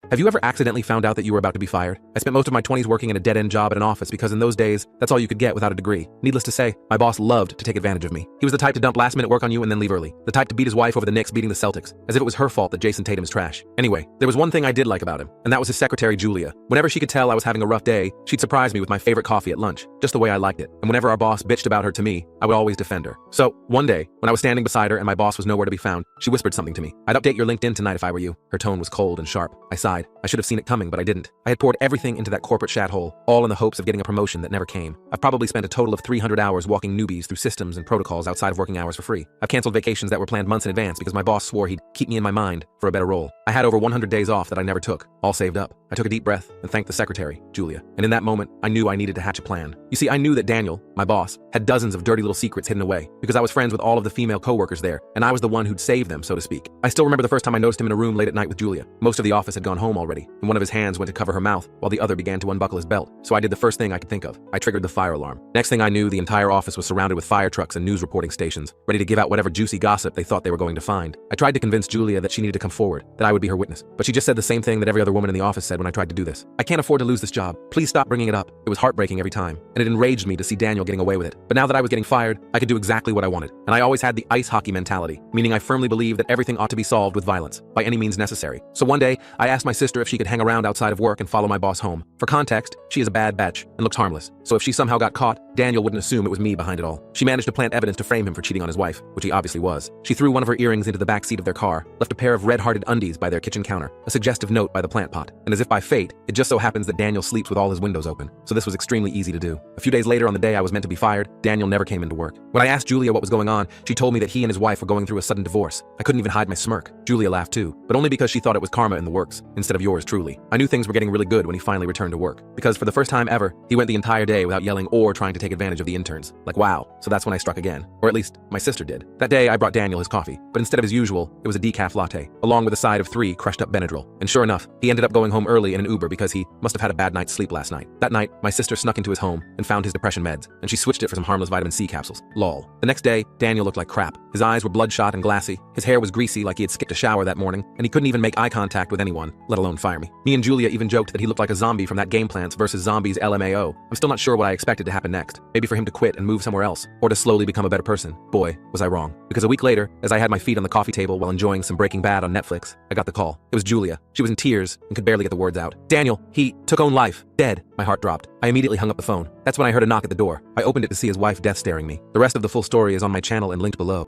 Have you ever accidentally found out that you were about to be fired? I spent most of my 20s working in a dead-end job at an office because in those days, that's all you could get without a degree. Needless to say, my boss loved to take advantage of me. He was the type to dump last-minute work on you and then leave early. The type to beat his wife over the Knicks beating the Celtics, as if it was her fault that Jason Tatum is trash. Anyway, there was one thing I did like about him, and that was his secretary, Julia. Whenever she could tell I was having a rough day, she'd surprise me with my favorite coffee at lunch, just the way I liked it. And whenever our boss bitched about her to me, I would always defend her. So, one day, when I was standing beside her and my boss was nowhere to be found, she whispered something to me. "I'd update your LinkedIn tonight if I were you." Her tone was cold and sharp. I sighed. I should have seen it coming, but I didn't. I had poured everything into that corporate shat hole, all in the hopes of getting a promotion that never came. I've probably spent a total of 300 hours walking newbies through systems and protocols outside of working hours for free. I've canceled vacations that were planned months in advance because my boss swore he'd keep me in my mind for a better role. I had over 100 days off that I never took, all saved up. I took a deep breath and thanked the secretary, Julia. And in that moment, I knew I needed to hatch a plan. You see, I knew that Daniel, my boss, had dozens of dirty little secrets hidden away because I was friends with all of the female coworkers there, and I was the one who'd save them, so to speak. I still remember the first time I noticed him in a room late at night with Julia. Most of the office had gone home already, and one of his hands went to cover her mouth while the other began to unbuckle his belt. So I did the first thing I could think of. I triggered the fire alarm. Next thing I knew, the entire office was surrounded with fire trucks and news reporting stations, ready to give out whatever juicy gossip they thought they were going to find. I tried to convince Julia that she needed to come forward, that I would be her witness, but she just said the same thing that every other woman in the office said when I tried to do this. "I can't afford to lose this job. Please stop bringing it up." It was heartbreaking every time, and it enraged me to see Daniel getting away with it. But now that I was getting fired, I could do exactly what I wanted. And I always had the ice hockey mentality, meaning I firmly believed that everything ought to be solved with violence, by any means necessary. So one day, I asked my sister if she could hang around outside of work and follow my boss home. For context, she is a bad bitch and looks harmless. So if she somehow got caught, Daniel wouldn't assume it was me behind it all. She managed to plant evidence to frame him for cheating on his wife, which he obviously was. She threw one of her earrings into the back seat of their car, left a pair of red-hearted undies by their kitchen counter, a suggestive note by the plant pot, and as if by fate, it just so happens that Daniel sleeps with all his windows open. So this was extremely easy to do. A few days later, on the day I was meant to be fired, Daniel never came into work. When I asked Julia what was going on, she told me that he and his wife were going through a sudden divorce. I couldn't even hide my smirk. Julia laughed too, but only because she thought it was karma in the works, instead of yours truly. I knew things were getting really good when he finally returned to work, because for the first time ever, he went the entire day without yelling or trying to take advantage of the interns. Like, wow. So that's when I struck again. Or at least, my sister did. That day, I brought Daniel his coffee, but instead of his usual, it was a decaf latte, along with a side of 3 crushed up Benadryl. And sure enough, he ended up going home early in an Uber because he must have had a bad night's sleep last night. That night, my sister snuck into his home and found his depression meds, and she switched it for some harmless vitamin C capsules. Lol. The next day, Daniel looked like crap. His eyes were bloodshot and glassy, his hair was greasy like he had skipped a shower that morning, and he couldn't even make eye contact with anyone, let alone fire me. Me and Julia even joked that he looked like a zombie from that Game Plants vs. Zombies LMAO. I'm still not sure what I expected to happen next. Maybe for him to quit and move somewhere else, or to slowly become a better person. Boy, was I wrong. Because a week later, as I had my feet on the coffee table while enjoying some Breaking Bad on Netflix, I got the call. It was Julia. She was in tears and could barely get the words out. "Daniel, he took own life. Dead." My heart dropped. I immediately hung up the phone. That's when I heard a knock at the door. I opened it to see his wife death staring me. The rest of the full story is on my channel and linked below.